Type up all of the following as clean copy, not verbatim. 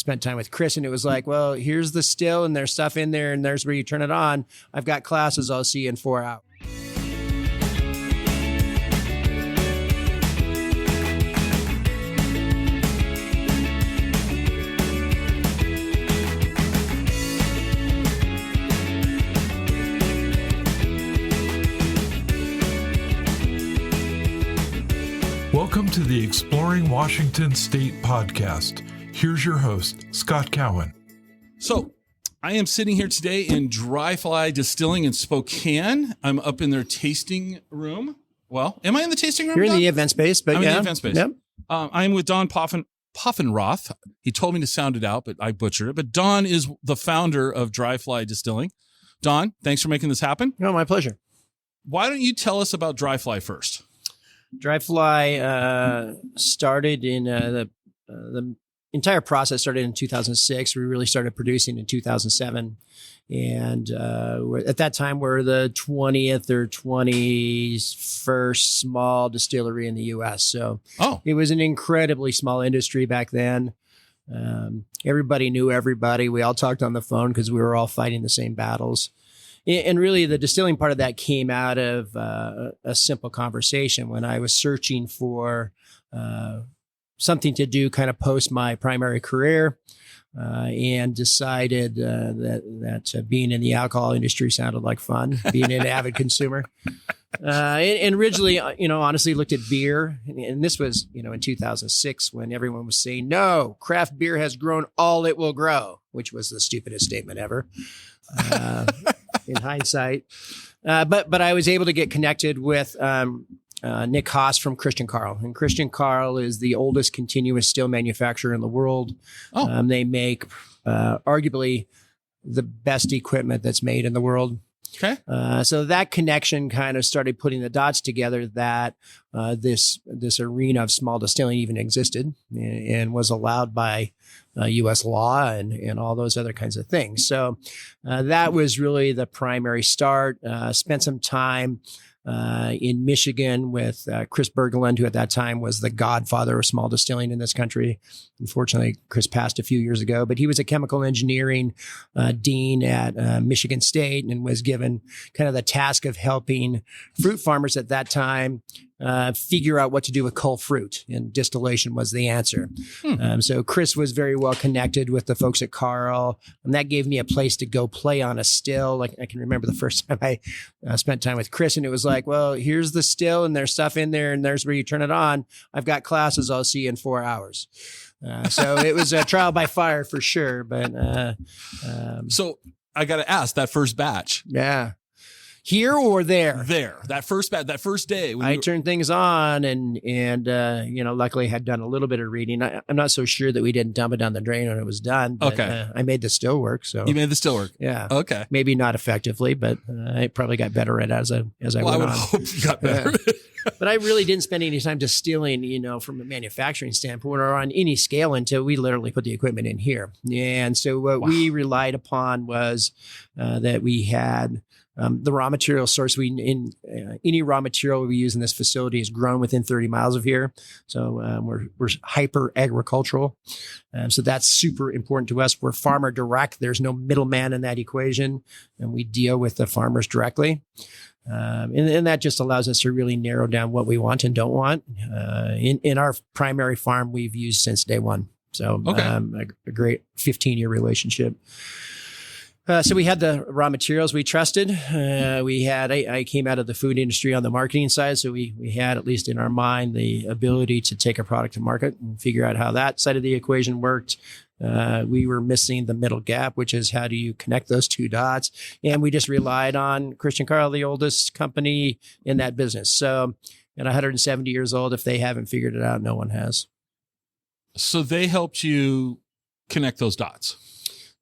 spent time with Chris, and it was like, well, here's the still, and there's stuff in there, and there's where you turn it on. I've got classes. I'll see you in 4 hours. Welcome to the Exploring Washington State podcast. Here's your host, Scott Cowan. So I am sitting here today in Dryfly Distilling in Spokane. I'm up in their tasting room. Well, am I in the tasting room? You're in Don? the event space, but I'm yeah. in the event space. Yep. I'm with Don Poffenroth. He told me to sound it out, but I butchered it. But Don is the founder of Dryfly Distilling. Don, thanks for making this happen. No, my pleasure. Why don't you tell us about Dryfly first? Dryfly started in the entire process started in 2006. We really started producing in 2007. And at that time, we're the 20th or 21st small distillery in the U.S. So It was an incredibly small industry back then. Everybody knew everybody. We all talked on the phone because we were all fighting the same battles. And really, the distilling part of that came out of a simple conversation when I was searching for something to do kind of post my primary career and decided that being in the alcohol industry sounded like fun, being an avid consumer. And originally, honestly looked at beer. And this was, in 2006 when everyone was saying, no, craft beer has grown all it will grow, which was the stupidest statement ever. In hindsight. But I was able to get connected with Nick Haas from Christian Carl. And Christian Carl is the oldest continuous still manufacturer in the world. They make arguably the best equipment that's made in the world. Okay. So that connection kind of started putting the dots together that this arena of small distilling even existed and was allowed by U.S. law and all those other kinds of things. So that was really the primary start. Spent some time in Michigan with Chris Bergeland, who at that time was the godfather of small distilling in this country. Unfortunately, Chris passed a few years ago, but he was a chemical engineering dean at Michigan State and was given kind of the task of helping fruit farmers at that time figure out what to do with cull fruit, and distillation was the answer. So Chris was very well connected with the folks at Carl, and that gave me a place to go play on a still. Like I can remember the first time I spent time with Chris, and it was like, well, here's the still, and there's stuff in there, and there's where you turn it on. I've got classes. I'll see you in 4 hours. So it was a trial by fire for sure. But So I got to ask, that first batch. Yeah. Here or there? There. That first day. I turned things on and luckily had done a little bit of reading. I'm not so sure that we didn't dump it down the drain when it was done. But, okay. I made the still work. So you made the still work? Yeah. Okay. Maybe not effectively, but I probably got better at it as I went on. I would hope you got better. But I really didn't spend any time distilling, from a manufacturing standpoint or on any scale until we literally put the equipment in here. And so what we relied upon was that we had the raw material source. Any raw material we use in this facility is grown within 30 miles of here. So we're hyper agricultural. So that's super important to us. We're farmer direct. There's no middleman in that equation, and we deal with the farmers directly. And that just allows us to really narrow down what we want and don't want. In our primary farm, we've used since day one. So a great 15-year relationship. So we had the raw materials we trusted. I came out of the food industry on the marketing side. So we had, at least in our mind, the ability to take a product to market and figure out how that side of the equation worked. We were missing the middle gap, which is how do you connect those two dots? And we just relied on Christian Carl, the oldest company in that business. So at 170 years old, if they haven't figured it out, no one has. So they helped you connect those dots.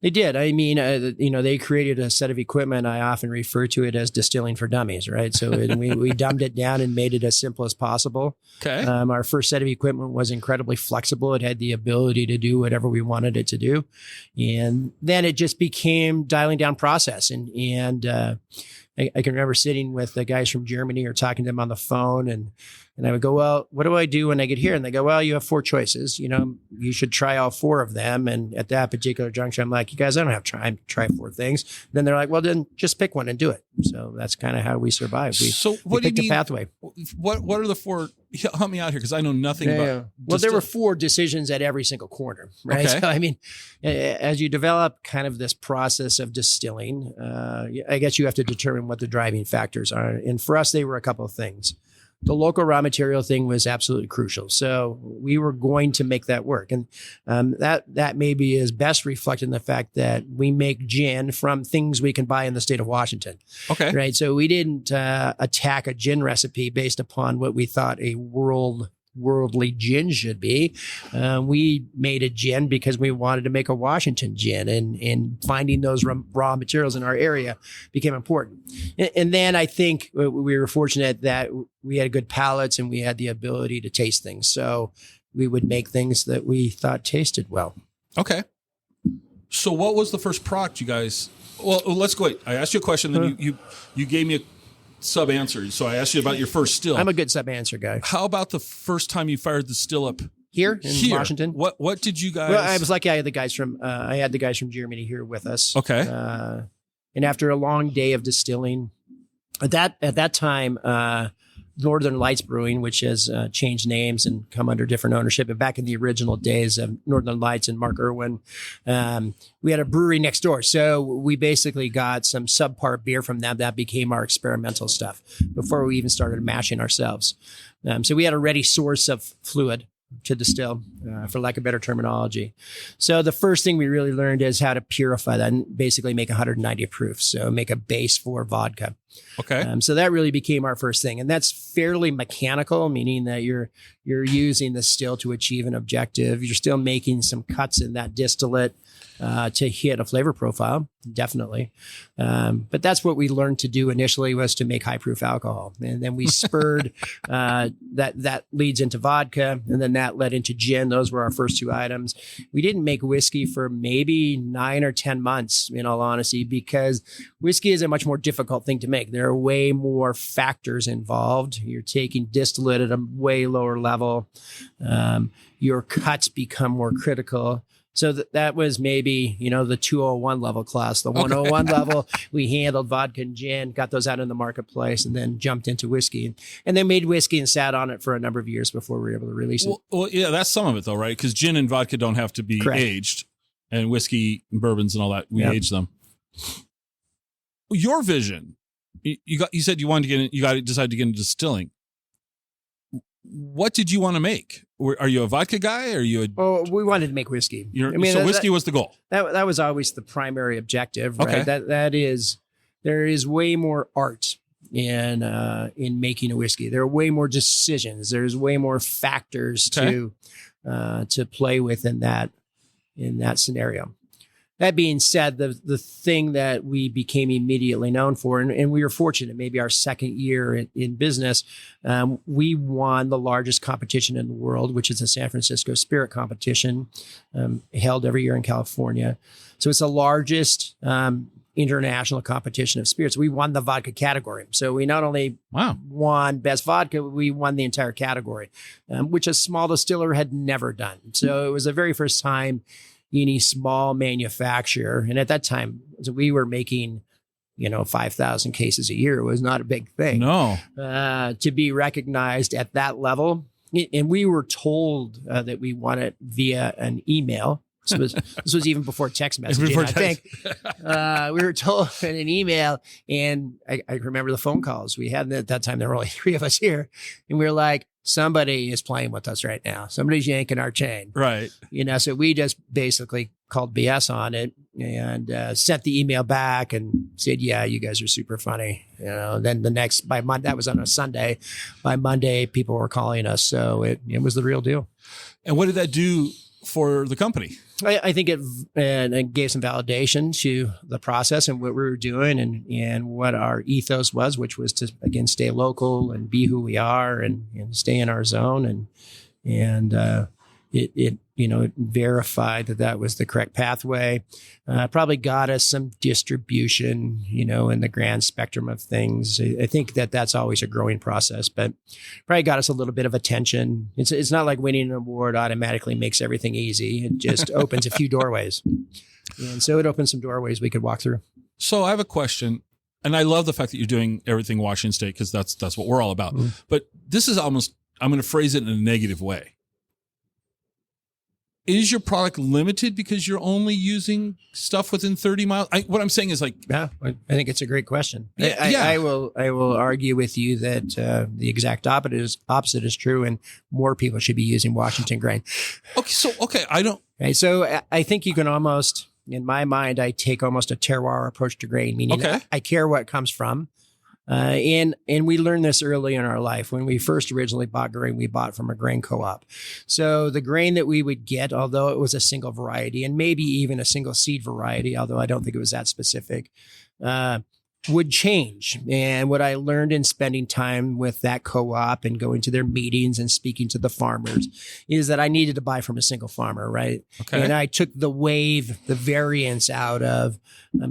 They did. I mean, they created a set of equipment. I often refer to it as distilling for dummies, right? So we dumbed it down and made it as simple as possible. Okay. Our first set of equipment was incredibly flexible. It had the ability to do whatever we wanted it to do. And then it just became dialing down process. And I can remember sitting with the guys from Germany or talking to them on the phone and And I would go, well, what do I do when I get here? And they go, well, you have 4 choices. You should try all 4 of them. And at that particular juncture, I'm like, you guys, I don't have time to try 4 things. Then they're like, well, then just pick one and do it. So that's kind of how we survive. We picked a pathway. What are the 4? Help me out here because I know nothing about. Well, there were 4 decisions at every single corner, right? Okay. So, I mean, as you develop kind of this process of distilling, I guess you have to determine what the driving factors are. And for us, they were a couple of things. The local raw material thing was absolutely crucial. So we were going to make that work. And that maybe is best reflected in the fact that we make gin from things we can buy in the state of Washington. Okay. Right. So we didn't attack a gin recipe based upon what we thought a worldly gin should be. We made a gin because we wanted to make a Washington gin, and finding those raw materials in our area became important. And then I think we were fortunate that we had good palates and we had the ability to taste things. So we would make things that we thought tasted well. Okay. So what was the first product you guys? Well, let's go. I asked you a question, then you gave me a sub answer. So I asked you about your first still. I'm a good sub answer guy. How about the first time you fired the still up here in Washington? What did you guys? Well, I was lucky. I had the guys from Germany here with us. Okay. And after a long day of distilling, at that time, Northern Lights Brewing, which has changed names and come under different ownership. But back in the original days of Northern Lights and Mark Irwin, we had a brewery next door. So we basically got some subpar beer from them. That became our experimental stuff before we even started mashing ourselves. So we had a ready source of fluid to distill, for lack of better terminology. So the first thing we really learned is how to purify that and basically make 190 proof. So make a base for vodka. Okay. So that really became our first thing. And that's fairly mechanical, meaning that you're using the still to achieve an objective. You're still making some cuts in that distillate to hit a flavor profile, definitely. But that's what we learned to do initially, was to make high proof alcohol. And then we spurred, that leads into vodka, and then that led into gin. Those were our first 2 items. We didn't make whiskey for maybe 9 or 10 months, in all honesty, because whiskey is a much more difficult thing to make. There are way more factors involved. You're taking distillate at a way lower level. Your cuts become more critical. So that was maybe, the 201 level class. The 101 level, we handled vodka and gin, got those out in the marketplace, and then jumped into whiskey. And then made whiskey and sat on it for a number of years before we were able to release it. Well, yeah, that's some of it though, right? Because gin and vodka don't have to be Correct. aged, and whiskey and bourbons and all that, we age them. Your vision, you said you wanted to get in, you decided to get into distilling. What did you want to make? Are you a vodka guy? Are you we wanted to make whiskey. So whiskey was the goal. That was always the primary objective, right? Okay. There is way more art in making a whiskey. There are way more decisions. There's way more factors to play with in that scenario. That being said, the thing that we became immediately known for, and we were fortunate, maybe our second year in business, we won the largest competition in the world, which is the San Francisco Spirit Competition, held every year in California. So it's the largest international competition of spirits. We won the vodka category. So we not only won best vodka, we won the entire category, which a small distiller had never done. So it was the very first time any small manufacturer, and at that time we were making 5,000 cases a year. It was not a big thing. No. To be recognized at that level. And we were told that we won it via an email. This was even before text messaging, I think. We were told in an email, and I remember the phone calls we had. At that time, there were only 3 of us here. And we were like, somebody is playing with us right now. Somebody's yanking our chain. Right. So we just basically called BS on it and sent the email back and said, yeah, you guys are super funny. Then by Monday, that was on a Sunday. By Monday, people were calling us. So it was the real deal. And what did that do for the company? I think it gave some validation to the process and what we were doing and what our ethos was, which was to, again, stay local and be who we are and stay in our zone. And it verified that was the correct pathway. Probably got us some distribution, in the grand spectrum of things. I think that's always a growing process, but probably got us a little bit of attention. It's not like winning an award automatically makes everything easy. It just opens a few doorways. And so it opened some doorways we could walk through. So I have a question, and I love the fact that you're doing everything Washington State, because that's what we're all about. Mm-hmm. But this is almost, I'm going to phrase it in a negative way. Is your product limited because you're only using stuff within 30 miles? What I'm saying is yeah, I think it's a great question. Yeah. I will argue with you that the exact opposite is true, and more people should be using Washington grain. Okay, I don't. Right, so I think you can almost, in my mind, I take almost a terroir approach to grain, meaning I care what it comes from. And we learned this early in our life. When we first originally bought grain, we bought from a grain co-op. So the grain that we would get, although it was a single variety and maybe even a single seed variety, although I don't think it was that specific, would change. And what I learned in spending time with that co-op and going to their meetings and speaking to the farmers is that I needed to buy from a single farmer, right? Okay. And I took the variance out of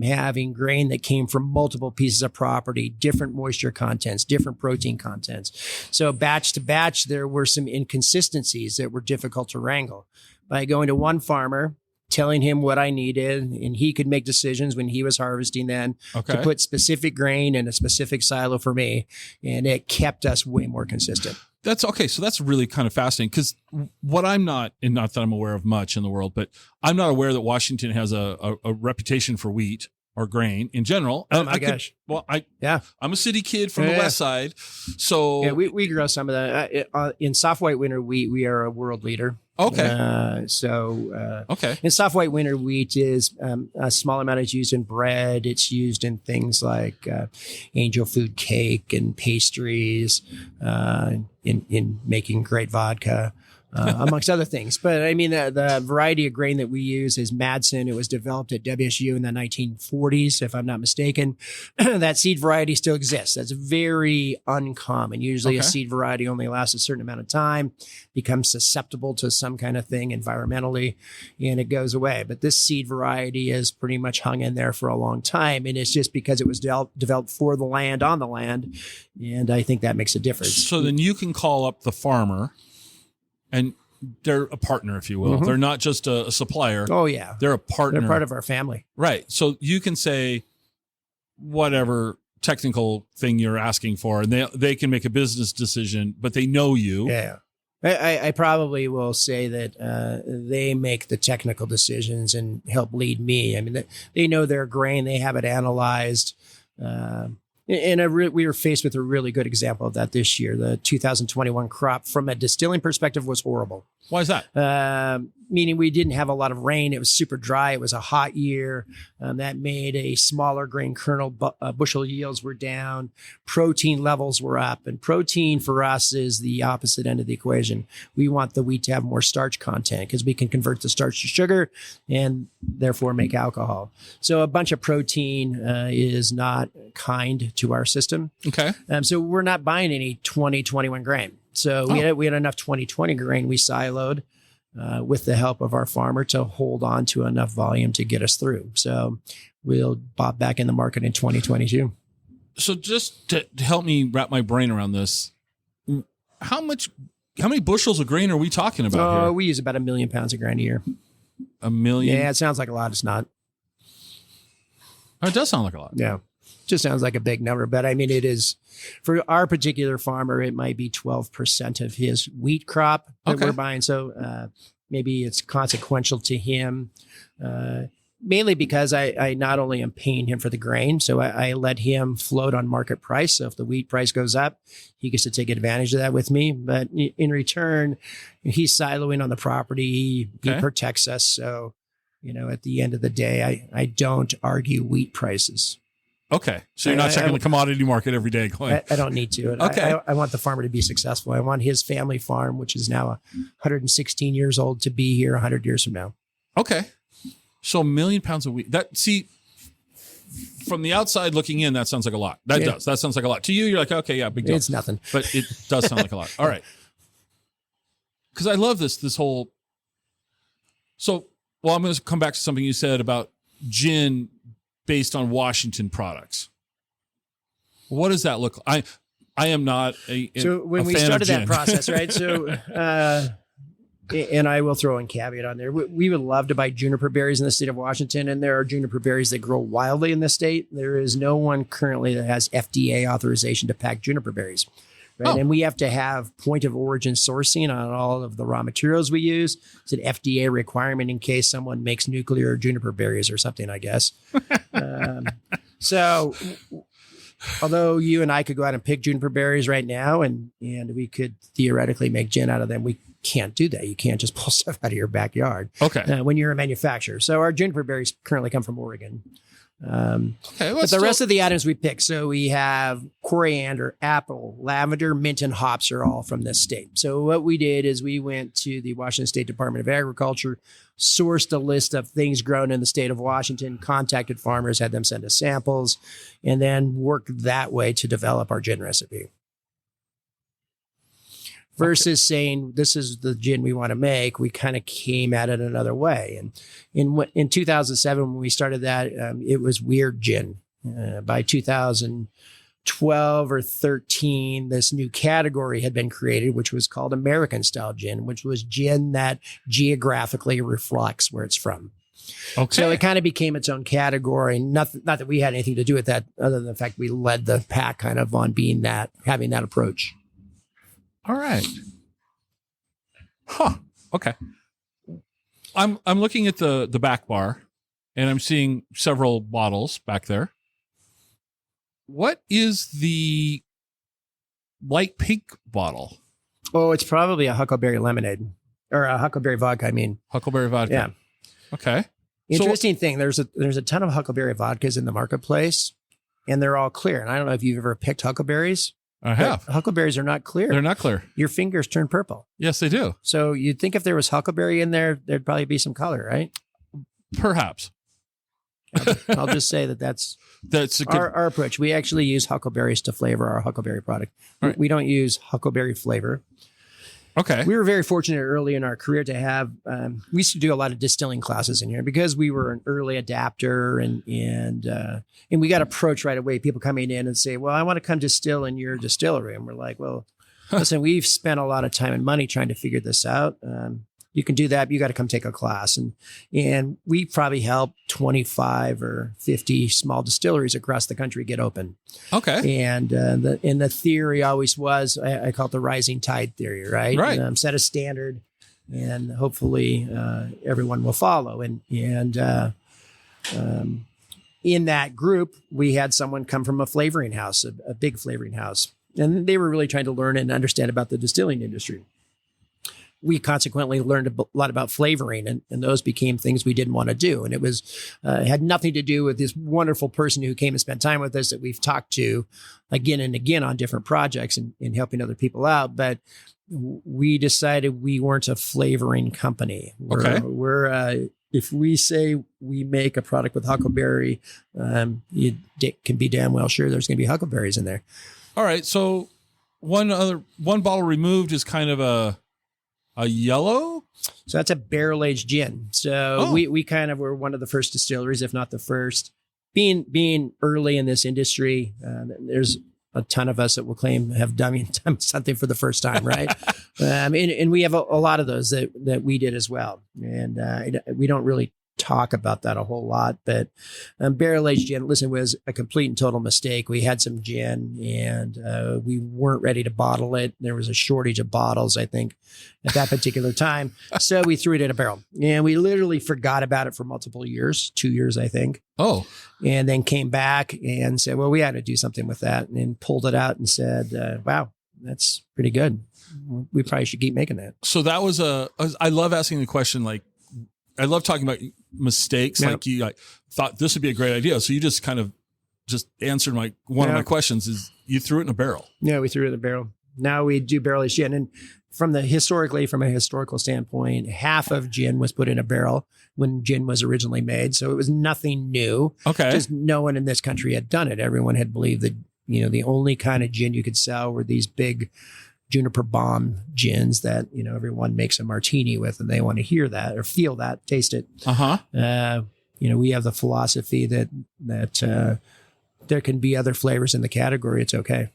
having grain that came from multiple pieces of property, different moisture contents, different protein contents. So batch to batch, there were some inconsistencies that were difficult to wrangle. By going to one farmer, telling him what I needed, and he could make decisions when he was harvesting then to put specific grain in a specific silo for me. And it kept us way more consistent. That's okay. So that's really kind of fascinating, because what I'm not, and not that I'm aware of much in the world, but I'm not aware that Washington has a reputation for wheat or grain in general. Oh my gosh. I'm a city kid from the west side. So yeah, we grow some of that. In soft white winter wheat, we are a world leader. Okay. And soft white winter wheat is a small amount is used in bread. It's used in things like angel food cake and pastries, in making great vodka. Amongst other things. But I mean, the variety of grain that we use is Madsen. It was developed at WSU in the 1940s, if I'm not mistaken. That seed variety still exists. That's very uncommon. Usually a seed variety only lasts a certain amount of time, becomes susceptible to some kind of thing environmentally, and it goes away. But this seed variety is pretty much hung in there for a long time. And it's just because it was developed for the land, on the land. And I think that makes a difference. So then you can call up the farmer, and they're a partner, if you will. Mm-hmm. They're not just a supplier. Oh, yeah. They're a partner. They're part of our family. Right. So you can say whatever technical thing you're asking for, and they can make a business decision, but they know you. Yeah. I probably will say that they make the technical decisions and help lead me. I mean, they know their grain. They have it analyzed. And we were faced with a really good example of that this year. The 2021 crop, from a distilling perspective, was horrible. Why is that? Meaning we didn't have a lot of rain. It was super dry. It was a hot year. That made a smaller grain kernel. Bushel yields were down. Protein levels were up. And protein for us is the opposite end of the equation. We want the wheat to have more starch content because we can convert the starch to sugar and therefore make alcohol. So a bunch of protein is not kind to our system. Okay. So we're not buying any 2021 grain. So we had enough 2020 grain we siloed with the help of our farmer to hold on to enough volume to get us through. So we'll pop back in the market in 2022. So just to help me wrap my brain around this, how many bushels of grain are we talking about here? We use about 1 million pounds of grain a year. 1 million? Yeah, it sounds like a lot. It's not. Oh, it does sound like a lot. Yeah. Just sounds like a big number, but I mean, it is for our particular farmer, it might be 12% of his wheat crop that we're buying. So maybe it's consequential to him, mainly because I not only am paying him for the grain, so I let him float on market price. So if the wheat price goes up, he gets to take advantage of that with me. But in return, he's siloing on the property. He protects us. So, at the end of the day, I don't argue wheat prices. Okay. So you're not checking the commodity market every day going. I don't need to. Okay. I want the farmer to be successful. I want his family farm, which is now 116 years old, to be here 100 years from now. Okay. So 1 million pounds of wheat. From the outside looking in, that sounds like a lot. That sounds like a lot. To you, you're like, okay, yeah, big deal. It's nothing. But it does sound like a lot. All right. Because I love this whole So, well, I'm going to come back to something you said about gin based on Washington products. What does that look like? I am not so when we started that process, right? So, and I will throw in caveat on there. We would love to buy juniper berries in the state of Washington, and there are juniper berries that grow wildly in the state. There is no one currently that has FDA authorization to pack juniper berries. Right? And we have to have point of origin sourcing on all of the raw materials we use. It's an FDA requirement in case someone makes nuclear juniper berries or something, I guess. So although you and I could go out and pick juniper berries right now and we could theoretically make gin out of them, we can't do that. You can't just pull stuff out of your backyard. Okay. When you're a manufacturer. So our juniper berries currently come from Oregon. Okay, but the rest of the items we pick, so we have coriander, apple, lavender, mint, and hops are all from this state. So what we did is we went to the Washington State Department of Agriculture, sourced a list of things grown in the state of Washington, contacted farmers, had them send us samples, and then worked that way to develop our gin recipe. Versus saying, this is the gin we want to make, we kind of came at it another way. And in 2007, when we started that, it was weird gin. By 2012 or 13, this new category had been created, which was called American style gin, which was gin that geographically reflects where it's from. Okay. So it kind of became its own category. Not that we had anything to do with that, other than the fact we led the pack kind of on being that, having that approach. All right. Huh. Okay. I'm looking at the back bar and I'm seeing several bottles back there. What is the light pink bottle? Oh, it's probably a huckleberry lemonade or a huckleberry vodka. I mean, huckleberry vodka. Yeah. Okay. Interesting thing. There's a ton of huckleberry vodkas in the marketplace and they're all clear. And I don't know if you've ever picked huckleberries. I have. Huckleberries are not clear. They're not clear. Your fingers turn purple. Yes, they do. So you'd think if there was huckleberry in there, there'd probably be some color, right? Perhaps. I'll just say that's a good... our approach. We actually use huckleberries to flavor our huckleberry product. Right. We don't use huckleberry flavor. Okay. We were very fortunate early in our career to have, we used to do a lot of distilling classes in here because we were an early adapter and we got approached right away. People coming in and say, well, I want to come distill in your distillery. And we're like, well, listen, we've spent a lot of time and money trying to figure this out. You can do that, but you got to come take a class. And we probably helped 25 or 50 small distilleries across the country get open. Okay. And the theory always was, I call it the rising tide theory, right? Right. Set a standard and hopefully everyone will follow. And in that group, we had someone come from a flavoring house, a big flavoring house. And they were really trying to learn and understand about the distilling industry. We consequently learned a lot about flavoring and those became things we didn't want to do. And it was, had nothing to do with this wonderful person who came and spent time with us that we've talked to again and again on different projects and helping other people out. But we decided we weren't a flavoring company. We're if we say we make a product with huckleberry, you can be damn well sure there's going to be huckleberries in there. All right. So one bottle removed is kind of a yellow? So that's a barrel-aged gin. So we kind of were one of the first distilleries, if not the first. Being early in this industry, there's a ton of us that will claim have done something for the first time, right? And we have a lot of those that we did as well. And we don't really talk about that a whole lot, but barrel-aged gin, listen, was a complete and total mistake. We had some gin and we weren't ready to bottle it. There was a shortage of bottles, I think, at that particular time. So we threw it in a barrel and we literally forgot about it for multiple years, 2 years, I think. Oh. And then came back and said, well, we had to do something with that, and then pulled it out and said, wow, that's pretty good. We probably should keep making that. So that was I love asking the question, like, I love talking about mistakes. Yep. Like you thought this would be a great idea. So you just kind of just answered one of my questions is you threw it in a barrel. Yeah, we threw it in a barrel. Now we do barrel-aged gin. And from a historical standpoint, half of gin was put in a barrel when gin was originally made. So it was nothing new. Okay. Just no one in this country had done it. Everyone had believed that, the only kind of gin you could sell were these big juniper bomb gins that, everyone makes a martini with, and they want to hear that or feel that, taste it. We have the philosophy that there can be other flavors in the category. It's okay.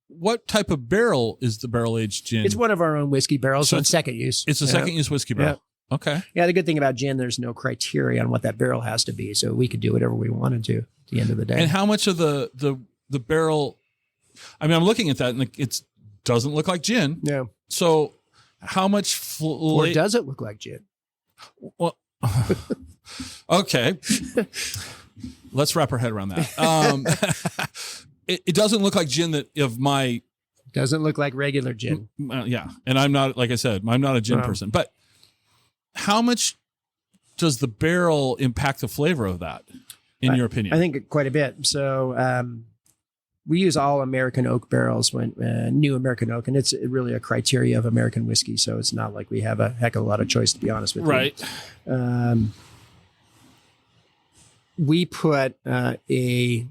What type of barrel is the barrel-aged gin? It's one of our own whiskey barrels, so it's second use. It's a second-use whiskey barrel. Yeah. Okay. Yeah, the good thing about gin, there's no criteria on what that barrel has to be, so we could do whatever we wanted to at the end of the day. And how much of the barrel? I mean, I'm looking at that, and it doesn't look like gin. Yeah. So, how much? Or does it look like gin? Well, okay. Let's wrap our head around that. It doesn't look like gin Doesn't look like regular gin. Yeah. And I'm not, like I said, I'm not a gin person. But how much does the barrel impact the flavor of that, in your opinion? I think quite a bit. So we use all American oak barrels, new American oak, and it's really a criteria of American whiskey. So it's not like we have a heck of a lot of choice, to be honest with you. Right. We put a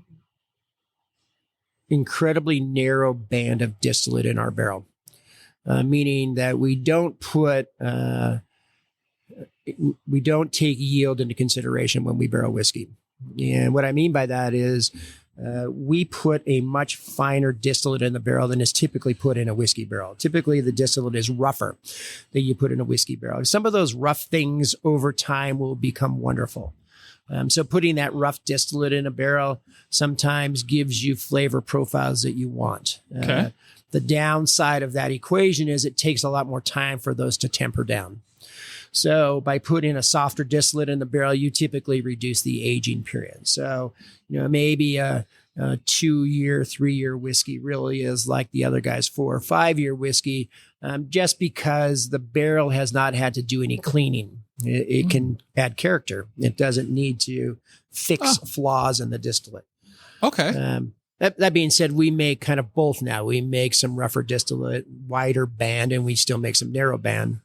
incredibly narrow band of distillate in our barrel, meaning that we don't take yield into consideration when we barrel whiskey. And what I mean by that is we put a much finer distillate in the barrel than is typically put in a whiskey barrel. Typically, the distillate is rougher than you put in a whiskey barrel. Some of those rough things over time will become wonderful. So putting that rough distillate in a barrel sometimes gives you flavor profiles that you want. Okay. The downside of that equation is it takes a lot more time for those to temper down. So by putting a softer distillate in the barrel, you typically reduce the aging period. So, maybe a 2-year, 3-year whiskey really is like the other guy's 4 or 5-year whiskey, just because the barrel has not had to do any cleaning. It can add character. It doesn't need to fix flaws in the distillate. Okay. That being said, we make kind of both now. We make some rougher distillate, wider band, and we still make some narrow band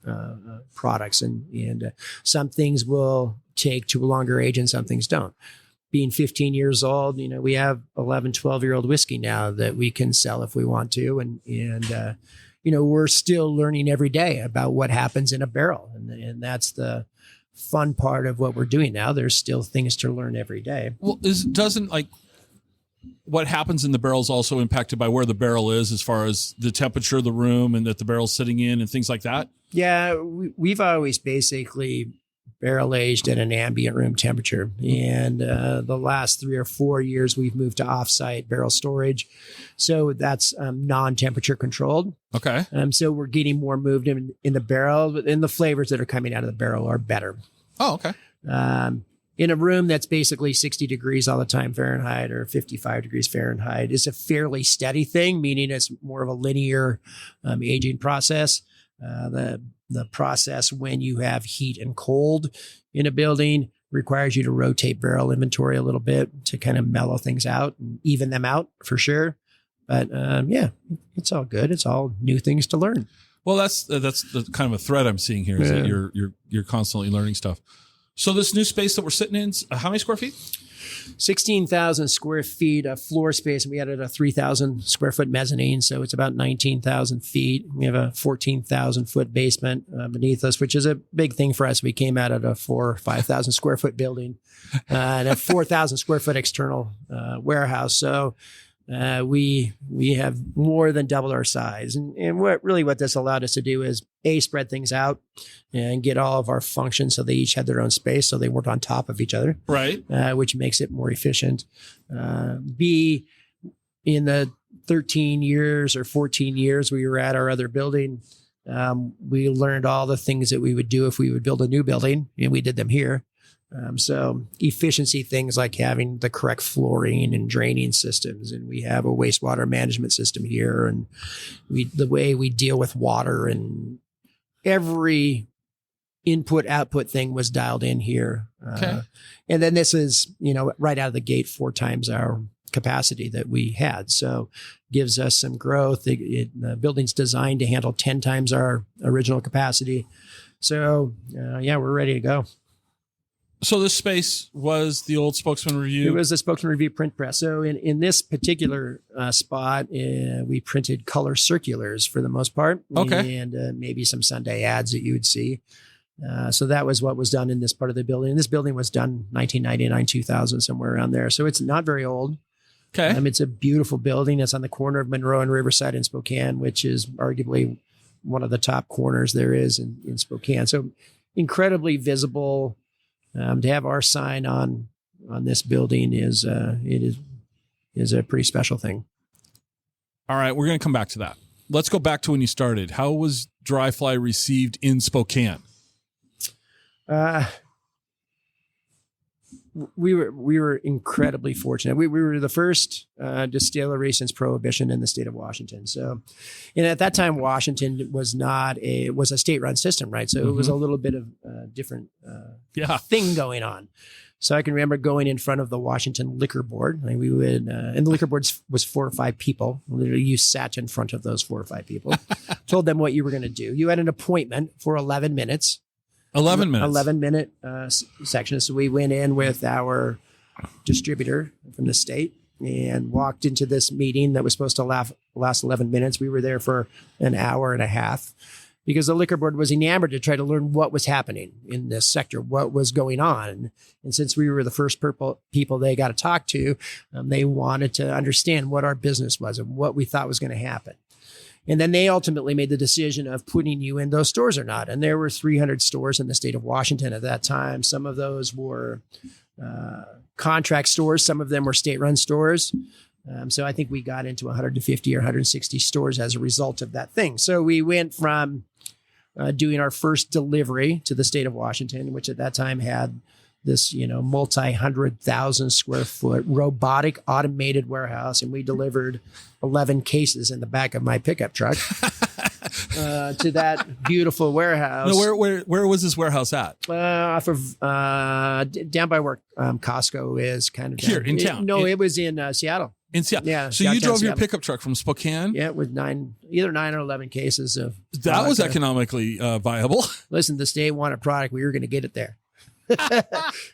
products. And some things will take to a longer age and some things don't. Being 15 years old, we have 11, 12-year-old whiskey now that we can sell if we want to. And we're still learning every day about what happens in a barrel. And that's the fun part of what we're doing now. There's still things to learn every day. Well, what happens in the barrel is also impacted by where the barrel is as far as the temperature of the room and that the barrel's sitting in and things like that? Yeah, we've always basically barrel aged at an ambient room temperature. And the last 3 or 4 years, we've moved to offsite barrel storage. So that's non-temperature controlled. Okay. So we're getting more moved in the barrel, and the flavors that are coming out of the barrel are better. Oh, okay. In a room that's basically 60 degrees all the time Fahrenheit or 55 degrees Fahrenheit is a fairly steady thing, meaning it's more of a linear aging process. The process when you have heat and cold in a building requires you to rotate barrel inventory a little bit to kind of mellow things out and even them out for sure. But it's all good. It's all new things to learn. Well, that's the kind of a thread I'm seeing here is that you're constantly learning stuff. So this new space that we're sitting in, how many square feet? 16,000 square feet of floor space, and we added a 3,000 square foot mezzanine, so it's about 19,000 feet. We have a 14,000 foot basement beneath us, which is a big thing for us. We came out of a 4,000 or 5,000 square foot building and a 4,000 square foot external warehouse. So we have more than doubled our size. And what this allowed us to do is spread things out and get all of our functions so they each had their own space, so they weren't on top of each other, right? Which makes it more efficient. B, in the 13 years or 14 years we were at our other building, we learned all the things that we would do if we would build a new building, and we did them here. So efficiency things like having the correct flooring and draining systems, and we have a wastewater management system here, and the way we deal with water, and every input output thing was dialed in here. Okay. And then this is, right out of the gate 4 times our capacity that we had. So gives us some growth. The building's designed to handle 10 times our original capacity. So we're ready to go. So this space was the old Spokesman Review? It was the Spokesman Review print press. So in this particular spot, we printed color circulars for the most part. Okay. And maybe some Sunday ads that you would see. So that was what was done in this part of the building. And this building was done 1999, 2000, somewhere around there. So it's not very old. Okay. It's a beautiful building. It's on the corner of Monroe and Riverside in Spokane, which is arguably one of the top corners there is in Spokane. So incredibly visible. To have our sign on this building is a pretty special thing. All right, we're going to come back to that. Let's go back to when you started. How was Dryfly received in Spokane? We were incredibly fortunate. We were the first distillery since prohibition in the state of Washington. So, and at that time, Washington was a state-run system, right? So it was a little bit of different thing going on. So I can remember going in front of the Washington Liquor Board. We would, and the liquor board was 4 or 5 people. Literally, you sat in front of those 4 or 5 people, told them what you were going to do. You had an appointment for 11 minutes. 11 minutes. 11-minute section. So we went in with our distributor from the state and walked into this meeting that was supposed to last 11 minutes. We were there for an hour and a half because the liquor board was enamored to try to learn what was happening in this sector, what was going on. And since we were the first people they got to talk to, they wanted to understand what our business was and what we thought was going to happen. And then they ultimately made the decision of putting you in those stores or not. And there were 300 stores in the state of Washington at that time. Some of those were contract stores. Some of them were state-run stores. So I think we got into 150 or 160 stores as a result of that thing. So we went from doing our first delivery to the state of Washington, which at that time had this, multi-100,000 square foot robotic automated warehouse. And we delivered 11 cases in the back of my pickup truck to that beautiful warehouse. No, where was this warehouse at? Off of down by where Costco is, kind of here in town. It was in Seattle. In Seattle. Yeah. So you drove your pickup truck from Spokane? Yeah, with either 9 or 11 cases of. That was economically viable. Listen, the state wanted product. We were going to get it there.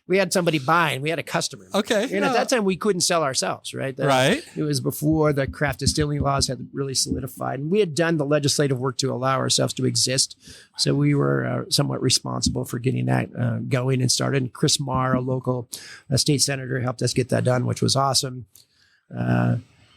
We had somebody buying. We had a customer. Okay. And at that time, we couldn't sell ourselves, right? Right. It was before the craft distilling laws had really solidified. And we had done the legislative work to allow ourselves to exist. So we were somewhat responsible for getting that going and started. And Chris Marr, a local state senator, helped us get that done, which was awesome.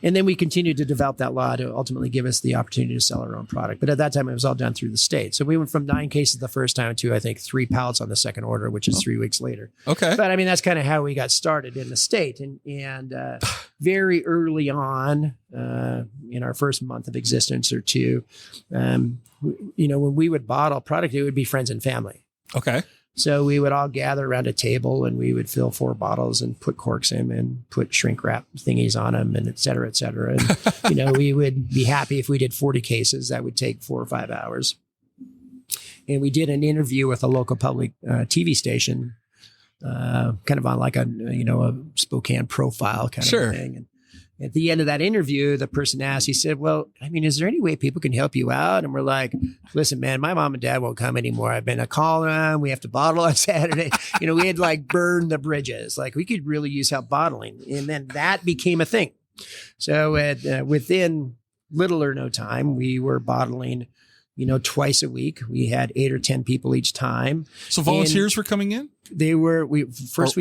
And then we continued to develop that law to ultimately give us the opportunity to sell our own product. But at that time, it was all done through the state. So we went from 9 cases the first time to, I think, 3 pallets on the second order, which is 3 weeks later. Okay. But that's kind of how we got started in the state. And very early on, in our first month of existence or two, when we would bottle product, it would be friends and family. Okay. So we would all gather around a table and we would fill 4 bottles and put corks in and put shrink wrap thingies on them and et cetera, et cetera. And, we would be happy if we did 40 cases. That would take 4 or 5 hours. And we did an interview with a local public TV station, kind of on like a Spokane profile kind of thing. And at the end of that interview, the person asked, he said, well, is there any way people can help you out? And we're like, listen, man, my mom and dad won't come anymore. I've been calling them. We have to bottle on Saturday. We had burned the bridges. We could really use help bottling. And then that became a thing. So within little or no time, we were bottling, twice a week. We had 8 or 10 people each time. So volunteers were coming in? We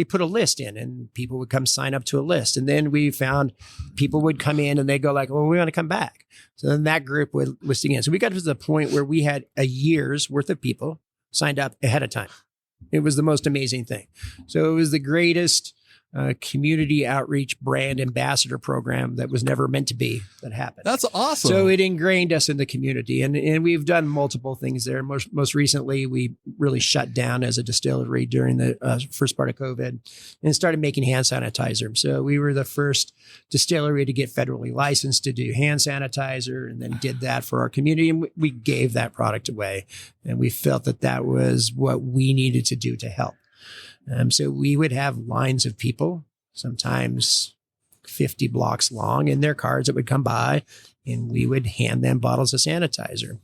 put a list in and people would come sign up to a list. And then we found people would come in and they go like, well, we want to come back. So then that group would list again. So we got to the point where we had a year's worth of people signed up ahead of time. It was the most amazing thing. So it was the greatest community outreach brand ambassador program that was never meant to be that happened. That's awesome. So it ingrained us in the community and we've done multiple things there. Most recently, we really shut down as a distillery during the first part of COVID and started making hand sanitizer. So we were the first distillery to get federally licensed to do hand sanitizer and then did that for our community. And we gave that product away and we felt that was what we needed to do to help. So we would have lines of people, sometimes 50 blocks long, and their cars that would come by, and we would hand them bottles of sanitizer.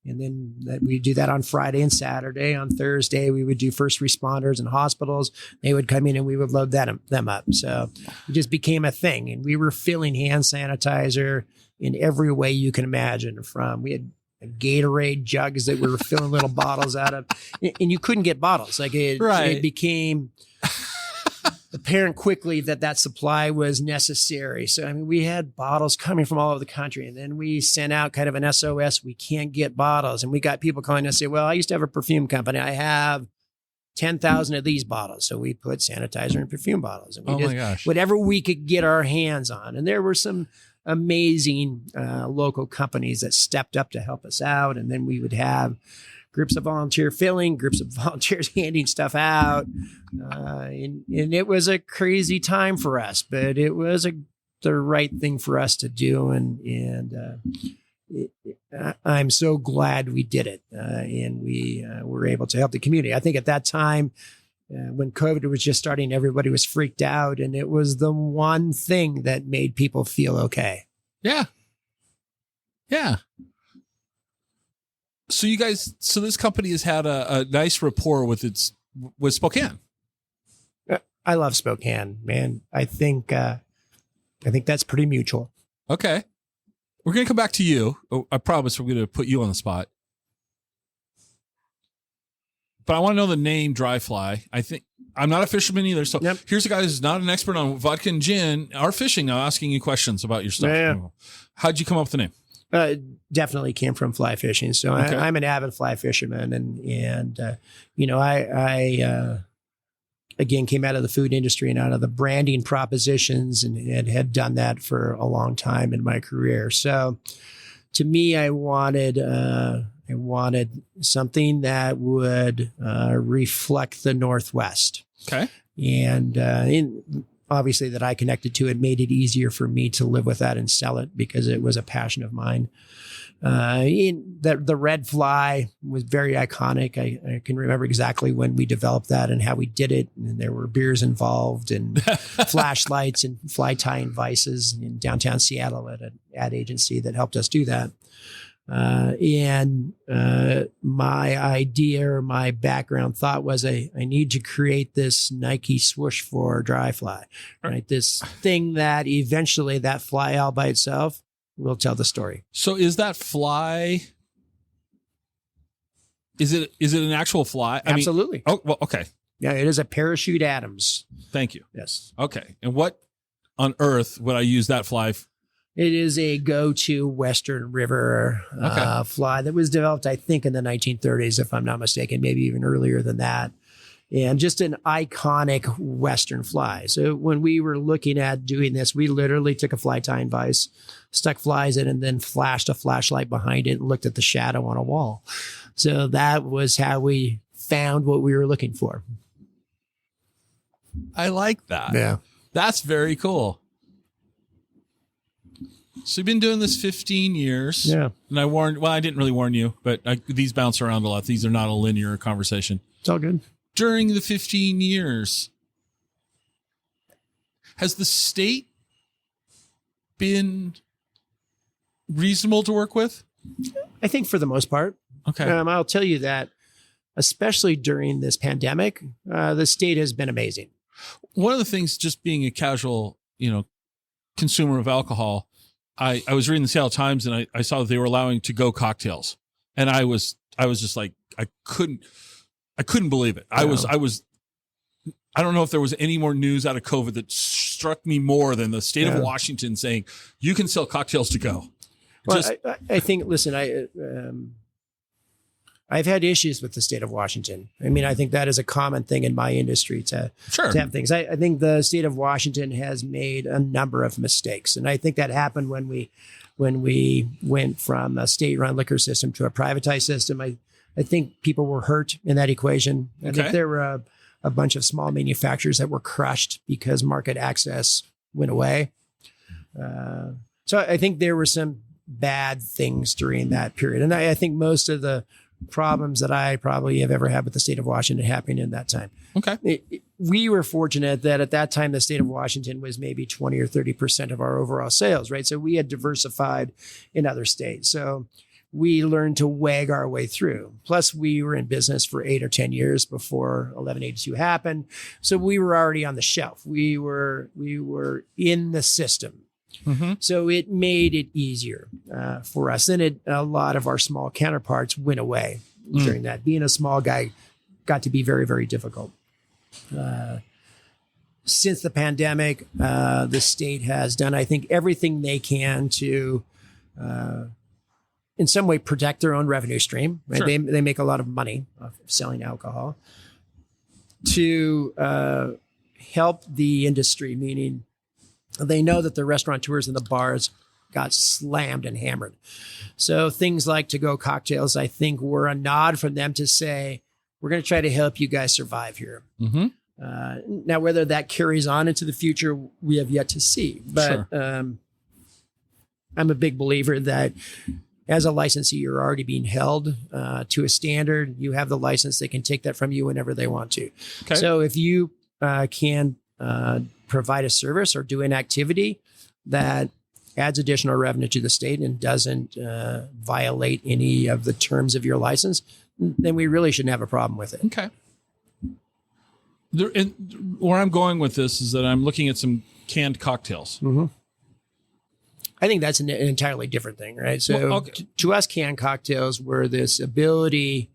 And then we do that on Friday and Saturday. On Thursday, we would do first responders and hospitals. They would come in and we would load them up. So it just became a thing. And we were filling hand sanitizer in every way you can imagine. We had Gatorade jugs that we were filling little bottles out of, and you couldn't get bottles. Like it became apparent quickly that supply was necessary. So, I mean, we had bottles coming from all over the country, and then we sent out kind of an SOS. We can't get bottles. And we got people calling us and say, well, I used to have a perfume company. I have 10,000 of these bottles. So we put sanitizer in perfume bottles. And my gosh. Whatever we could get our hands on. And there were some amazing local companies that stepped up to help us out. And then we would have groups of volunteer filling, groups of volunteers handing stuff out. And it was a crazy time for us, but it was the right thing for us to do. And I'm so glad we did it. And we were able to help the community. I think at that time, when COVID was just starting, everybody was freaked out. And it was the one thing that made people feel okay. Yeah. Yeah. So this company has had a nice rapport with Spokane. I love Spokane, man. I think that's pretty mutual. Okay. We're going to come back to you. I promise we're going to put you on the spot. But I want to know the name Dryfly. I think I'm not a fisherman either. So Here's a guy who's not an expert on vodka and gin or fishing now asking you questions about your stuff. Yeah. How'd you come up with the name? Definitely came from fly fishing. So okay. I'm an avid fly fisherman, and I again came out of the food industry and out of the branding propositions, and had done that for a long time in my career. So to me, I wanted something that would reflect the Northwest. Okay, and obviously that I connected to it made it easier for me to live with that and sell it because it was a passion of mine. The red fly was very iconic. I can remember exactly when we developed that and how we did it. And there were beers involved and flashlights and fly tying vices in downtown Seattle at an ad agency that helped us do that. My idea or my background thought was I need to create this Nike swoosh for Dryfly, right? This thing that eventually that fly all by itself will tell the story. So is that fly? Is it an actual fly? Absolutely. Okay. Yeah, it is a Parachute Adams. Thank you. Yes. Okay. And what on earth would I use that fly? It is a go-to Western River fly that was developed, I think, in the 1930s, if I'm not mistaken, maybe even earlier than that. And just an iconic Western fly. So when we were looking at doing this, we literally took a fly tying vise, stuck flies in, and then flashed a flashlight behind it and looked at the shadow on a wall. So that was how we found what we were looking for. I like that. Yeah. That's very cool. So you've been doing this 15 years. Yeah. And I didn't really warn you, but these bounce around a lot. These are not a linear conversation. It's all good. During the 15 years, has the state been reasonable to work with? I think for the most part. Okay. I'll tell you that, especially during this pandemic, the state has been amazing. One of the things, just being a casual, consumer of alcohol, I was reading the Seattle Times and I saw that they were allowing to-go cocktails, and I was just like, I couldn't believe it. Yeah. I don't know if there was any more news out of COVID that struck me more than the state of Washington saying you can sell cocktails to go. Well, I think, listen, I've had issues with the state of Washington. I mean, I think that is a common thing in my industry to have things. I think the state of Washington has made a number of mistakes. And I think that happened when we went from a state-run liquor system to a privatized system. I think people were hurt in that equation. I think there were a bunch of small manufacturers that were crushed because market access went away. So I think there were some bad things during that period. And I think most of the problems that I probably have ever had with the state of Washington happening in that time. Okay. We were fortunate that at that time, the state of Washington was maybe 20 or 30% of our overall sales, right? So we had diversified in other states. So we learned to wag our way through. Plus, we were in business for 8 or 10 years before 1182 happened. So we were already on the shelf. We were in the system. Mm-hmm. So it made it easier for us. And a lot of our small counterparts went away during that. Being a small guy got to be very, very difficult. Since the pandemic, the state has done, I think, everything they can to, in some way, protect their own revenue stream. Right? Sure. They make a lot of money off selling alcohol to help the industry, meaning they know that the restaurateurs and the bars got slammed and hammered. So things like to-go cocktails, I think, were a nod from them to say, we're going to try to help you guys survive here. Mm-hmm. Now, whether that carries on into the future, we have yet to see. But Sure. I'm a big believer that as a licensee, you're already being held to a standard. You have the license. They can take that from you whenever they want to. Okay. So if you can provide a service or do an activity that adds additional revenue to the state and doesn't violate any of the terms of your license, then we really shouldn't have a problem with it. Okay. Where I'm going with this is that I'm looking at some canned cocktails. Mm-hmm. I think that's an entirely different thing, right? So Well, okay. to us, canned cocktails were this ability.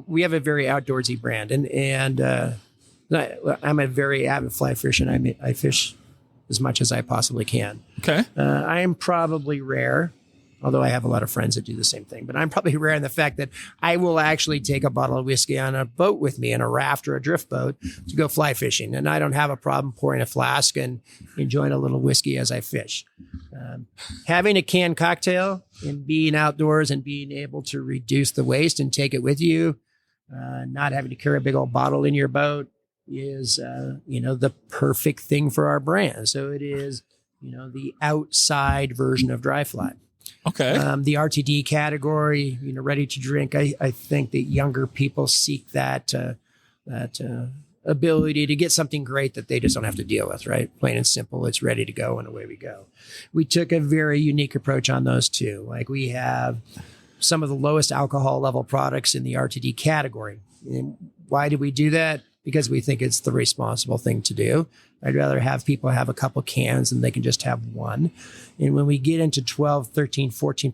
We have a very outdoorsy brand, and I'm a very avid fly fisher, and I fish as much as I possibly can. Okay. I am probably rare, although I have a lot of friends that do the same thing, but I'm probably rare in the fact that I will actually take a bottle of whiskey on a boat with me, in a raft or a drift boat, to go fly fishing. And I don't have a problem pouring a flask and enjoying a little whiskey as I fish. Having a canned cocktail and being outdoors and being able to reduce the waste and take it with you, not having to carry a big old bottle in your boat, is the perfect thing for our brand. So it is the outside version of Dryfly. Okay. The RTD category, ready to drink. I think that younger people seek that ability to get something great that they just don't have to deal with, right? Plain and simple. It's ready to go, and away we go. We took a very unique approach on those two. Like, we have some of the lowest alcohol level products in the RTD category. And why did we do that? Because we think it's the responsible thing to do. I'd rather have people have a couple cans than they can just have one. And when we get into 12, 13, 14%,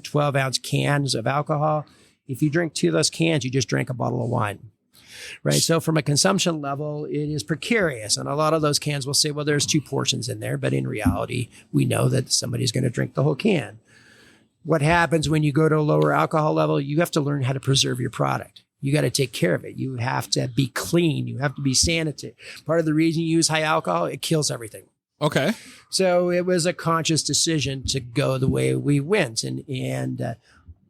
12-ounce cans of alcohol, if you drink 2 of those cans, you just drank a bottle of wine, right? So from a consumption level, it is precarious. And a lot of those cans will say, well, there's 2 portions in there. But in reality, we know that somebody's going to drink the whole can. What happens when you go to a lower alcohol level? You have to learn how to preserve your product. You got to take care of it. You have to be clean. You have to be sanitary. Part of the reason you use high alcohol, it kills everything. Okay. So it was a conscious decision to go the way we went. And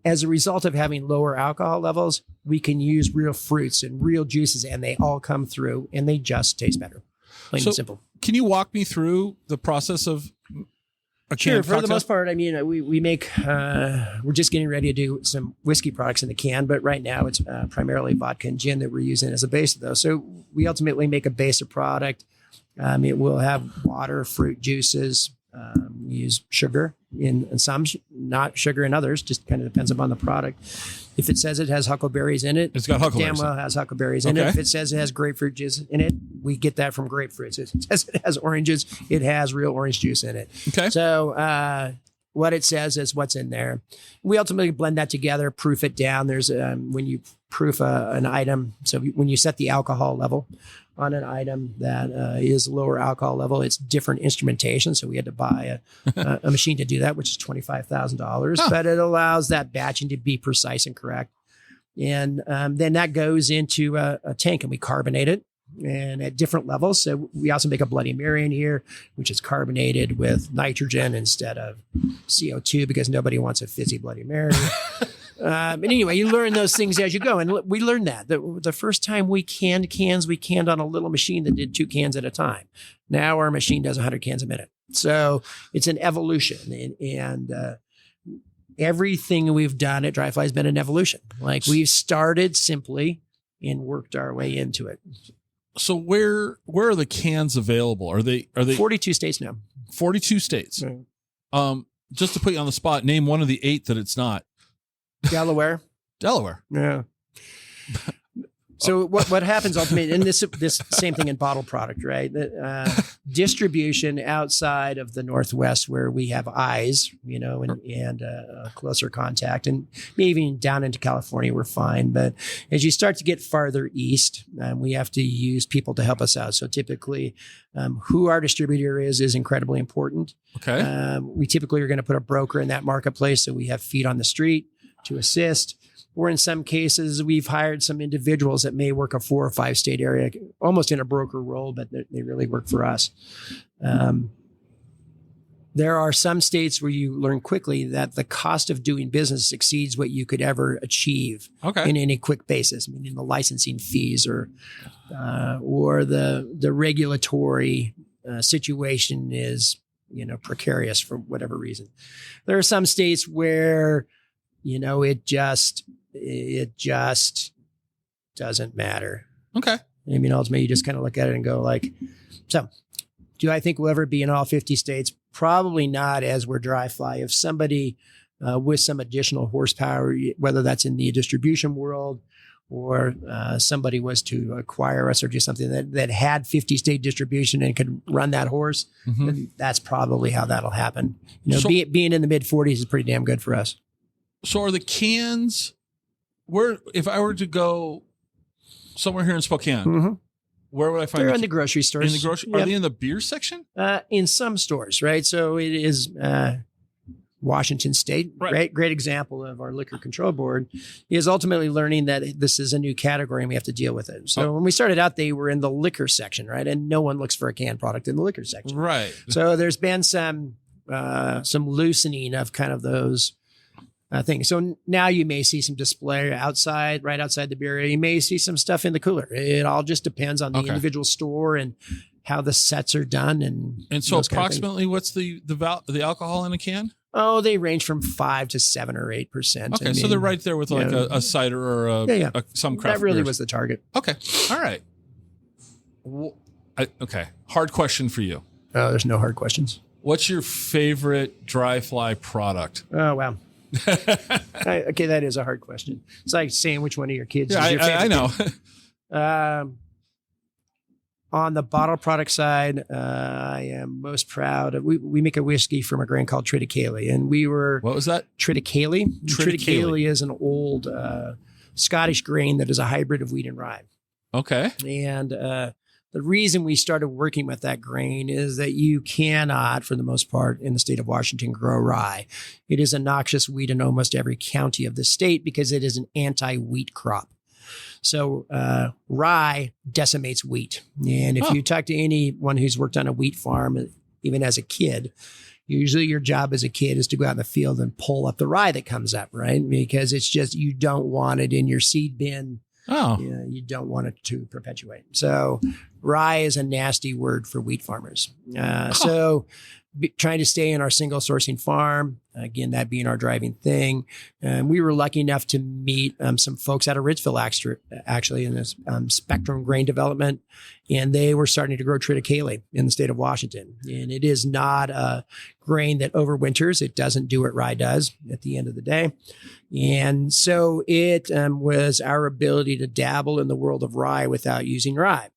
as a result of having lower alcohol levels, we can use real fruits and real juices, and they all come through, and they just taste better. Plain and simple. Can you walk me through the process of a Sure. canned For the cocktail? most part, I mean, we make, we're just getting ready to do some whiskey products in the can, but right now it's primarily vodka and gin that we're using as a base of those. So we ultimately make a base of product. It will have water, fruit juices. We use sugar in some, not sugar in others, just kind of depends upon the product. If it says it has huckleberries in it, It's got huckleberries damn well in it. has huckleberries in it. Okay. If it says it has grapefruit juice in it, we get that from grapefruits. If it says it has oranges, it has real orange juice in it. Okay. So what it says is what's in there. We ultimately blend that together, proof it down. There's when you proof an item, so when you set the alcohol level on an item that is lower alcohol level, it's different instrumentation. So we had to buy a machine to do that, which is $25,000. Huh. But it allows that batching to be precise and correct. And then that goes into a tank, and we carbonate it, and at different levels. So we also make a Bloody Mary in here, which is carbonated with nitrogen instead of CO2, because nobody wants a fizzy Bloody Mary. But anyway, you learn those things as you go. And we learned that. The first time we canned cans, we canned on a little machine that did 2 cans at a time. Now our machine does 100 cans a minute. So it's an evolution. And everything we've done at Dryfly has been an evolution. Like, we've started simply and worked our way into it. So where are the cans available? Are they 42 states now? 42 states. Right. Just to put you on the spot, name one of the 8 that it's not. Delaware. Yeah. So what happens ultimately, and this same thing in bottled product, right? Distribution outside of the Northwest, where we have eyes, and closer contact, and maybe even down into California, we're fine. But as you start to get farther east, we have to use people to help us out. So typically, who our distributor is incredibly important. Okay. We typically are going to put a broker in that marketplace, so we have feet on the street to assist. Or in some cases, we've hired some individuals that may work a 4 or 5 state area, almost in a broker role, but they really work for us. There are some states where you learn quickly that the cost of doing business exceeds what you could ever achieve in any quick basis, meaning the licensing fees or the regulatory situation is precarious for whatever reason. There are some states where it just doesn't matter. Okay. I mean, ultimately, you just kind of look at it and go like, so do I think we'll ever be in all 50 states? Probably not, as we're Dryfly. If somebody with some additional horsepower, whether that's in the distribution world or somebody was to acquire us or do something that had 50 state distribution and could run that horse, then that's probably how that'll happen. Being in the mid 40s is pretty damn good for us. So are the cans, if I were to go somewhere here in Spokane, where would I find them? They're in the grocery stores. In the grocery, Are they in the beer section? In some stores, right? So it is Washington State. Right. Great example of our liquor control board is ultimately learning that this is a new category and we have to deal with it. So when we started out, they were in the liquor section, right? And no one looks for a canned product in the liquor section. Right. So there's been some loosening of kind of those thing. So now you may see some display outside, right outside the beer area. You may see some stuff in the cooler. It all just depends on the individual store and how the sets are done. And so approximately what's the alcohol in a can? Oh, they range from 5 to 7 or 8%. Okay. So they're right there with like a cider or some craft That really beers. was the target. Okay. All right. Okay. Hard question for you. Oh, there's no hard questions. What's your favorite Dryfly product? Oh, wow. Okay, that is a hard question. It's like saying which one of your kids is your favorite. I know. On the bottle product side, I am most proud of, we make a whiskey from a grain called triticale, and we were... What was that? Triticale. Triticale is an old Scottish grain that is a hybrid of wheat and rye. Okay. And the reason we started working with that grain is that you cannot, for the most part, in the state of Washington, grow rye. It is a noxious weed in almost every county of the state because it is an anti-wheat crop. So rye decimates wheat. And if you talk to anyone who's worked on a wheat farm, even as a kid, usually your job as a kid is to go out in the field and pull up the rye that comes up, right? Because it's just, you don't want it in your seed bin. Oh. You don't want it to perpetuate. So rye is a nasty word for wheat farmers. So trying to stay in our single sourcing farm, again, that being our driving thing. We were lucky enough to meet some folks out of Ridgeville, actually, in this Spectrum Grain Development, and they were starting to grow triticale in the state of Washington. And it is not a grain that overwinters. It doesn't do what rye does at the end of the day. And so it was our ability to dabble in the world of rye without using rye.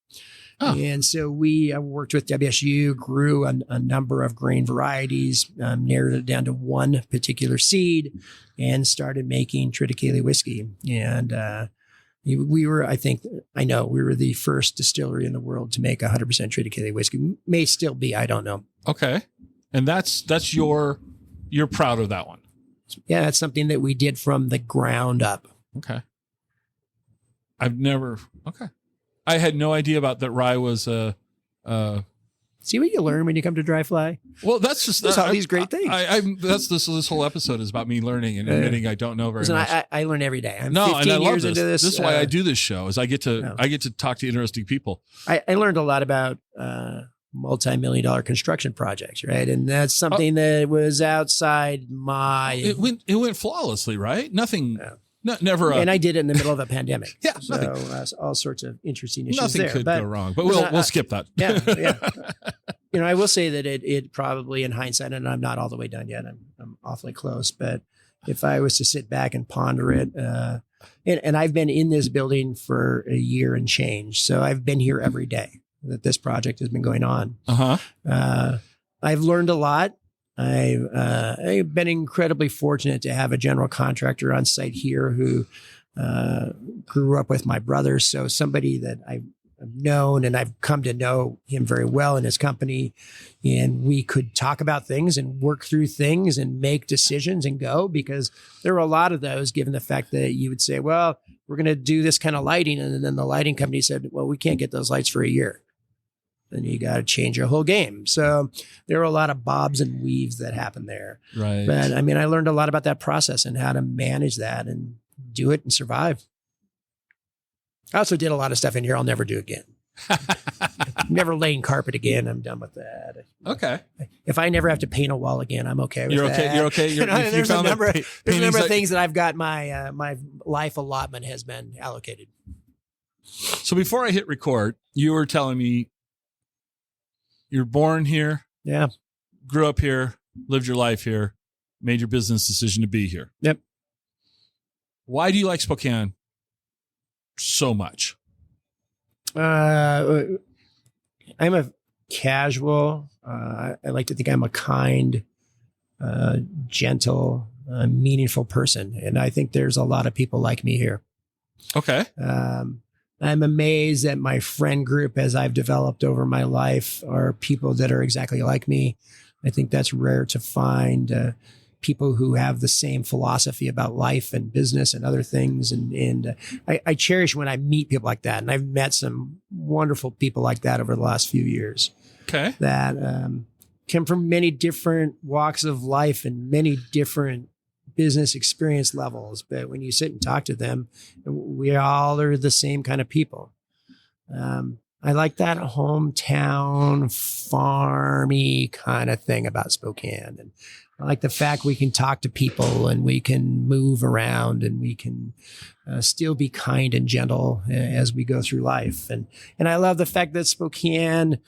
Oh. And so we worked with WSU, grew a number of grain varieties, narrowed it down to one particular seed, and started making triticale whiskey. And we were, we were the first distillery in the world to make 100% triticale whiskey. May still be, I don't know. Okay. And that's you're proud of that one. Yeah, that's something that we did from the ground up. Okay. I had no idea about that rye was See what you learn when you come to Dryfly? Well, that's just all these great things. This whole episode is about me learning and admitting I don't know very much. I learn every day. I'm 15 and I love years this. Into this. This is why I do this show, is I get to talk to interesting people. I learned a lot about multi-million-dollar construction projects, right? And that's something that was outside my... It went flawlessly, right? Nothing... No, never. And I did it in the middle of a pandemic. Yeah, so all sorts of interesting issues nothing there. could go wrong. But we'll skip that. Yeah. I will say that it probably, in hindsight, and I'm not all the way done yet. I'm awfully close. But if I was to sit back and ponder it, and I've been in this building for a year and change, so I've been here every day that this project has been going on. I've learned a lot. I've been incredibly fortunate to have a general contractor on site here who grew up with my brother. So somebody that I've known, and I've come to know him very well in his company, and we could talk about things and work through things and make decisions and go, because there were a lot of those, given the fact that you would say, well, we're going to do this kind of lighting. And then the lighting company said, well, we can't get those lights for a year. Then you got to change your whole game. So there were a lot of bobs and weaves that happened there. Right. But I learned a lot about that process and how to manage that and do it and survive. I also did a lot of stuff in here I'll never do again. Never laying carpet again. I'm done with that. Okay. If I never have to paint a wall again, I'm okay with that. You're okay. There's a number of things that I've got. My life allotment has been allocated. So before I hit record, you were telling me you're born here. Yeah. Grew up here, lived your life here, made your business decision to be here. Yep. Why do you like Spokane so much? I'm a casual. I like to think I'm a kind, gentle, meaningful person. And I think there's a lot of people like me here. Okay. I'm amazed that my friend group, as I've developed over my life, are people that are exactly like me. I think that's rare to find. People who have the same philosophy about life and business and other things. And I cherish when I meet people like that. And I've met some wonderful people like that over the last few years. Okay. That come from many different walks of life and many different business experience levels. But when you sit and talk to them, we all are the same kind of people. I like that hometown, farmy kind of thing about Spokane. And I like the fact we can talk to people and we can move around and we can still be kind and gentle as we go through life. And I love the fact that Spokane,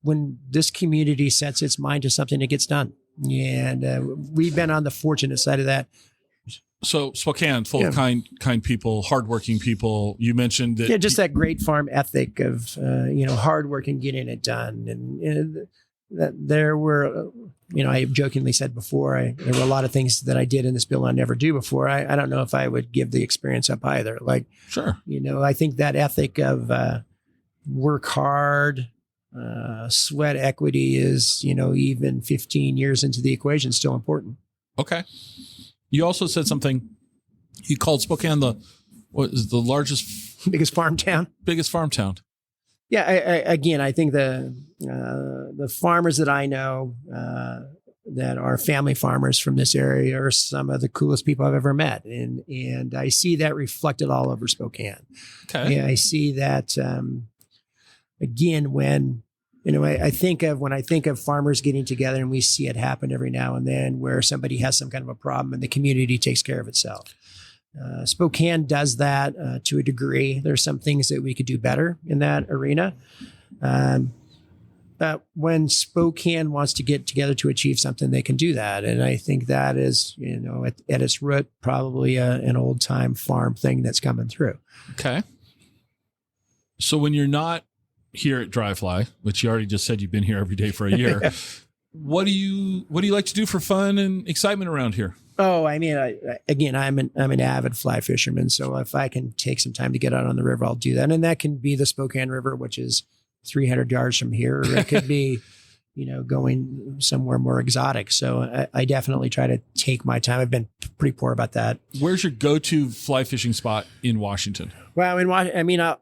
when this community sets its mind to something, it gets done. And we've been on the fortunate side of that. So Spokane, full of kind people, hardworking people. You mentioned that. Yeah, just that great farm ethic of, hard work and getting it done. And that there were, I jokingly said before, there were a lot of things that I did in this building I never do before. I don't know if I would give the experience up either. Like, sure. I think that ethic of work hard, sweat equity is, even 15 years into the equation, still important. Okay. You also said something. You called Spokane the biggest farm town. Biggest farm town. Yeah. I think the farmers that I know that are family farmers from this area are some of the coolest people I've ever met, and I see that reflected all over Spokane. Okay. Yeah, I see that again when. I think of farmers getting together, and we see it happen every now and then where somebody has some kind of a problem and the community takes care of itself. Spokane does that to a degree. There's some things that we could do better in that arena. But when Spokane wants to get together to achieve something, they can do that. And I think that is, at its root, probably an old time farm thing that's coming through. Okay. So when you're not here at Dryfly, which you already just said you've been here every day for a year, what do you like to do for fun and excitement around here? Oh, I'm an avid fly fisherman. So if I can take some time to get out on the river, I'll do that. And that can be the Spokane River, which is 300 yards from here. Or it could be, going somewhere more exotic. So I definitely try to take my time. I've been pretty poor about that. Where's your go-to fly fishing spot in Washington? Well,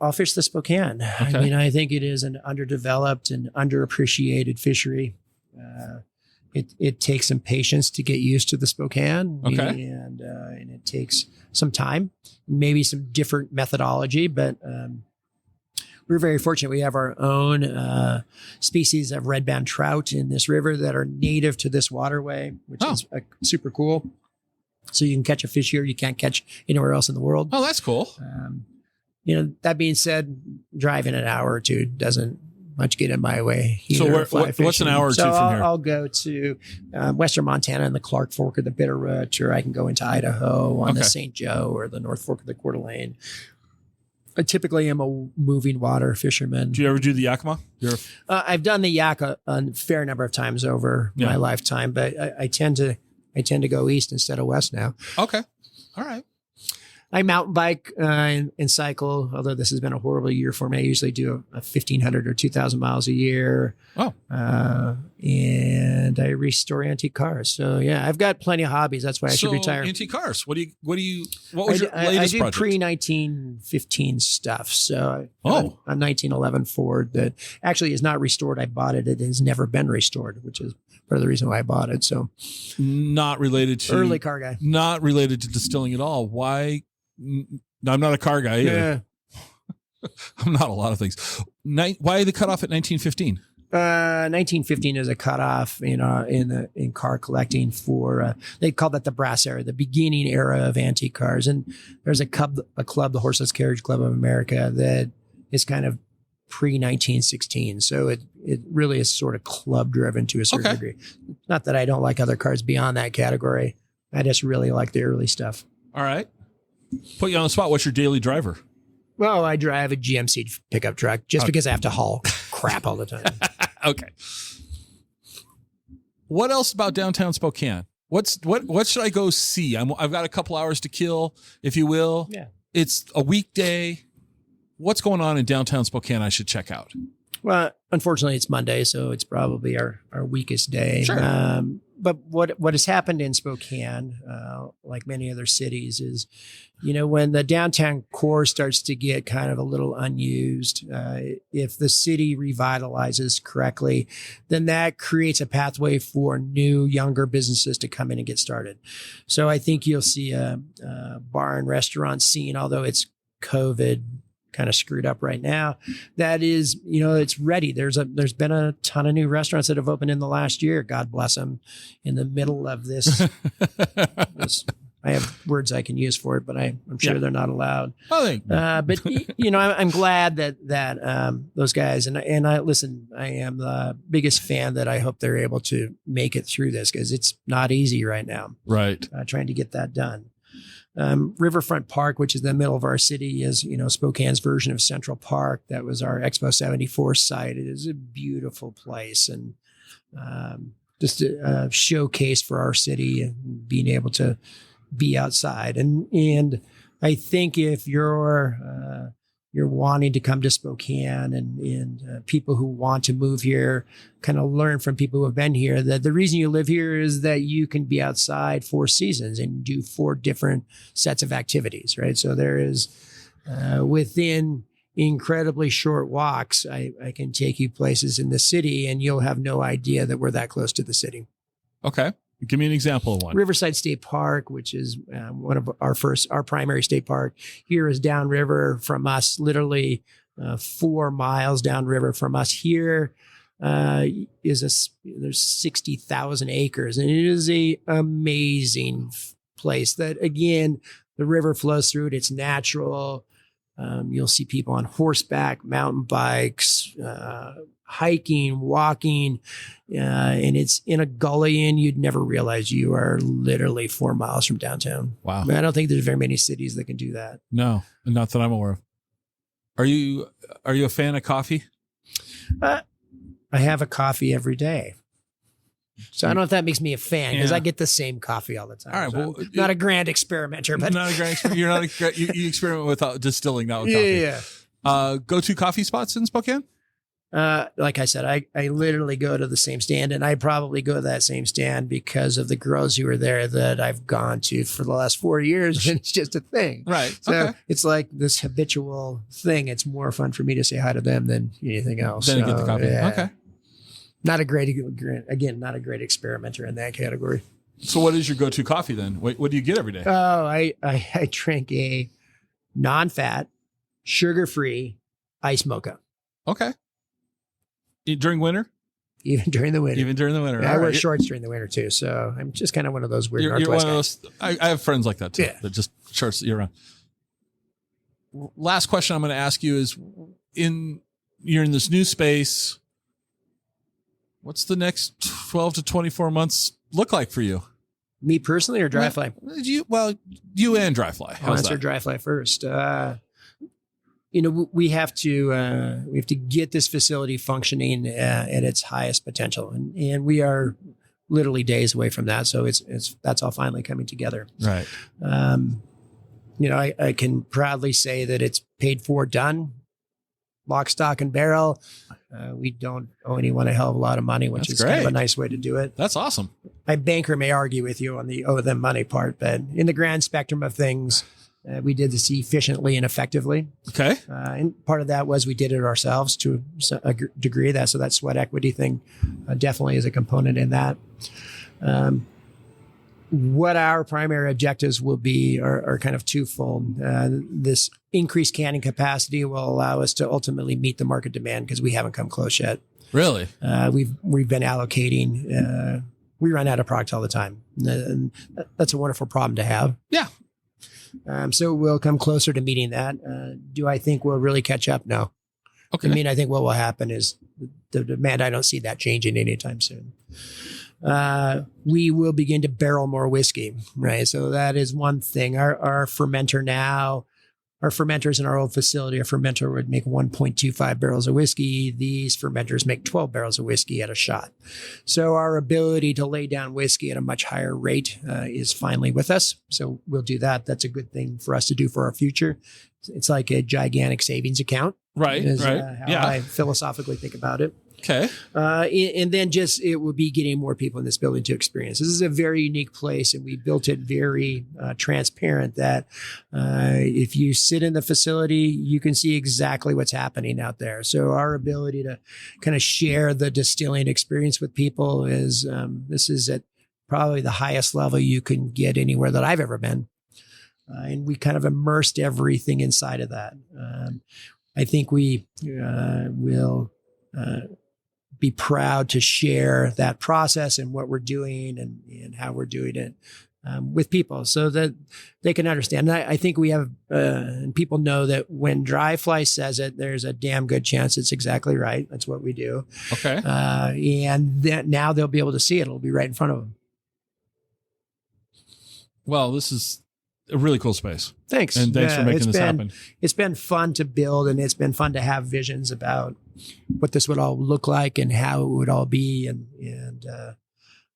I'll fish the Spokane. Okay. I think it is an underdeveloped and underappreciated fishery. It takes some patience to get used to the Spokane. Okay. And it takes some time, maybe some different methodology, but we're very fortunate. We have our own species of red-band trout in this river that are native to this waterway, which is super cool. So you can catch a fish here you can't catch anywhere else in the world. Oh, that's cool. That being said, driving an hour or two doesn't much get in my way. So what's an hour or two from here? I'll go to western Montana and the Clark Fork of the Bitterroot, or I can go into Idaho on the St. Joe or the North Fork of the Coeur d'Alene. I typically am a moving water fisherman. Do you ever do the Yakima? I've done the Yak a fair number of times over my lifetime, but I tend to go east instead of west now. Okay. All right. I mountain bike and cycle, although this has been a horrible year for me. I usually do a 1,500 or 2,000 miles a year. Oh. And I restore antique cars. So yeah, I've got plenty of hobbies. That's why I should retire. Antique cars. What was your latest I do project? pre-1915 stuff. So a 1911 Ford that actually is not restored. I bought it. It has never been restored, which is part of the reason why I bought it. So not related to early car guy. Not related to distilling at all. Why? I'm not a car guy either. Yeah. I'm not a lot of things. Why the cutoff at 1915? 1915 is a cutoff, in car collecting for they call that the brass era, the beginning era of antique cars. And there's a club, the Horseless Carriage Club of America, that is kind of pre-1916. So it really is sort of club driven to a certain degree. Not that I don't like other cars beyond that category. I just really like the early stuff. All right. Put you on the spot. What's your daily driver? Well, I drive a GMC pickup truck just because I have to haul crap all the time. Okay. What else about downtown Spokane? What should I go see? I've got a couple hours to kill, if you will. Yeah. It's a weekday. What's going on in downtown Spokane I should check out? Well, unfortunately, it's Monday, so it's probably our weakest day. Sure. But what has happened in Spokane, like many other cities, is, when the downtown core starts to get kind of a little unused, if the city revitalizes correctly, then that creates a pathway for new, younger businesses to come in and get started. So I think you'll see a bar and restaurant scene, although it's COVID kind of screwed up right now, that is, it's ready. There's been a ton of new restaurants that have opened in the last year. God bless them. In the middle of this, I have words I can use for it, but I'm sure they're not allowed. But I'm glad that those guys and I listen. I am the biggest fan that I hope they're able to make it through this, because it's not easy right now. Right, trying to get that done. Riverfront Park, which is the middle of our city, is, Spokane's version of Central Park. That was our Expo 74 site. It is a beautiful place, and just a showcase for our city and being able to be outside. And I think if you're wanting to come to Spokane and people who want to move here kind of learn from people who have been here, that the reason you live here is that you can be outside 4 seasons and do 4 different sets of activities, right? So there is, within incredibly short walks, I can take you places in the city and you'll have no idea that we're that close to the city. Okay. Give me an example of one. Riverside State Park, which is one of our primary state park here, is downriver from us, literally 4 miles downriver from us. Here there's 60,000 acres, and it is a amazing place that, again, the river flows through it. It's natural. You'll see people on horseback, mountain bikes, hiking, walking, and it's in a gully, and you'd never realize you are literally 4 miles from downtown. Wow. I don't think there's very many cities that can do that. No, not that I'm aware of. Are you a fan of coffee? I have a coffee every day. So I don't know if that makes me a fan, because I get the same coffee all the time. All right, so well, not a grand experimenter, but not a grand. You're not you experiment with distilling, not with coffee. Yeah. Go-to coffee spots in Spokane? Like I said, I literally go to the same stand, and I probably go to that same stand because of the girls who are there that I've gone to for the last 4 years, and it's just a thing. Right. So it's like this habitual thing. It's more fun for me to say hi to them than anything else. Then you get the coffee. Yeah. Okay. Not a great experimenter in that category. So what is your go-to coffee then? What do you get every day? Oh, I drink a non-fat, sugar-free iced mocha. Okay. During winter? Even during the winter. Yeah, I wear shorts during the winter too. So I'm just kind of one of those weird You're Northwest one of guys. those. I have friends like that too. Yeah. That just shorts year round. Last question I'm going to ask you is: you're in this new space. What's the next 12 to 24 months look like for you? Me personally or Dryfly? You and Dryfly. I'll answer Dryfly first. We have to get this facility functioning at its highest potential, and we are literally days away from that. So that's all finally coming together. Right. I can proudly say that it's paid for, done, lock, stock, and barrel. We don't owe anyone a hell of a lot of money, which is kind of a nice way to do it. That's awesome. My banker may argue with you on the owe them money part, but in the grand spectrum of things, we did this efficiently and effectively. Okay. And part of that was we did it ourselves to a degree. So that sweat equity thing definitely is a component in that. What our primary objectives will be are kind of twofold. This increased canning capacity will allow us to ultimately meet the market demand because we haven't come close yet. Really? We've been allocating. We run out of product all the time. And that's a wonderful problem to have. Yeah. So we'll come closer to meeting that. Do I think we'll really catch up? No. Okay. I think what will happen is the demand. I don't see that changing anytime soon. We will begin to barrel more whiskey, right? So that is one thing. Our fermenter now, our fermenters in our old facility, a fermenter would make 1.25 barrels of whiskey. These fermenters make 12 barrels of whiskey at a shot. So our ability to lay down whiskey at a much higher rate is finally with us. So we'll do that. That's a good thing for us to do for our future. It's like a gigantic savings account. Right. How I philosophically think about it. Okay. And then it will be getting more people in this building to experience. This is a very unique place, and we built it very transparent that if you sit in the facility, you can see exactly what's happening out there. So our ability to kind of share the distilling experience with people is this is at probably the highest level you can get anywhere that I've ever been. And we kind of immersed everything inside of that. I think we will be proud to share that process and what we're doing and how we're doing it with people so that they can understand. And I think we have, and people know that when Dryfly says it, there's a damn good chance it's exactly right. That's what we do. Okay. And that now they'll be able to see it. It'll be right in front of them. Well, this is a really cool space. Thanks. And thanks for making this happen. It's been fun to build, and it's been fun to have visions about what this would all look like and how it would all be. And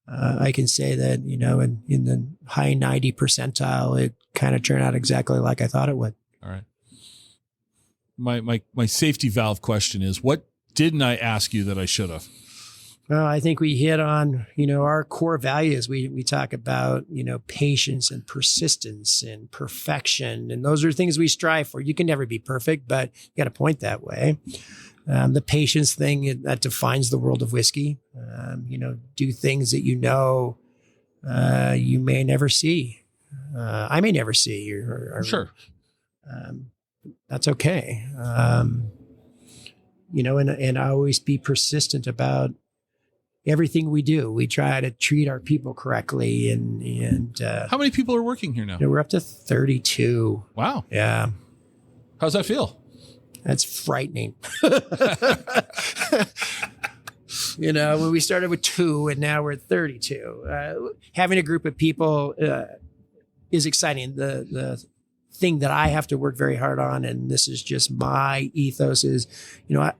I can say that, in the high 90 percentile, it kind of turned out exactly like I thought it would. All right. My safety valve question is, what didn't I ask you that I should have? Well, I think we hit on, our core values. We talk about, patience and persistence and perfection. And those are things we strive for. You can never be perfect, but you got to point that way. The patience thing that defines the world of whiskey. Do things that you may never see. I may never see. Or sure. That's okay. And always be persistent about everything we do. We try to treat our people correctly. And how many people are working here now? We're up to 32. Wow. Yeah. How's that feel? That's frightening. When we started with 2 and now we're at 32, having a group of people is exciting. The thing that I have to work very hard on, and this is just my ethos, is,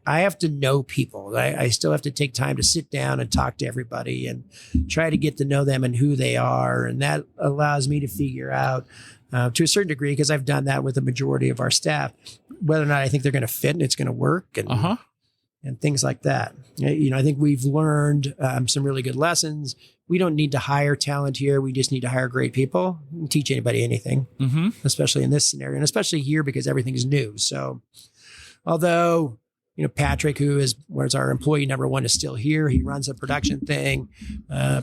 I have to know people. I still have to take time to sit down and talk to everybody and try to get to know them and who they are. And that allows me to figure out, to a certain degree, because I've done that with the majority of our staff, whether or not I think they're going to fit and it's going to work and things like that. I think we've learned some really good lessons. We don't need to hire talent here. We just need to hire great people. We can teach anybody anything, especially in this scenario, and especially here because everything is new. So although, Patrick, was our employee number 1, is still here. He runs a production thing.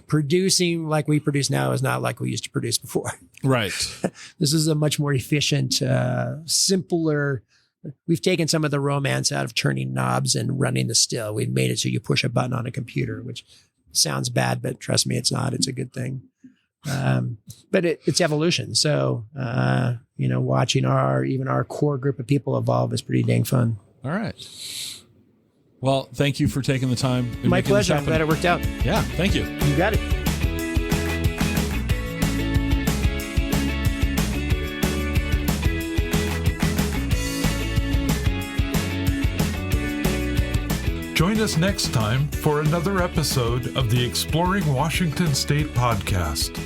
Producing like we produce now is not like we used to produce before. Right. This is a much more efficient, simpler we've taken some of the romance out of turning knobs and running the still. We've made it so you push a button on a computer, which sounds bad, but trust me, it's not. It's a good thing. But it's evolution. So, watching our core group of people evolve is pretty dang fun. All right. Well, thank you for taking the time. My pleasure. I'm glad it worked out. Yeah, thank you. You got it. Join us next time for another episode of the Exploring Washington State podcast.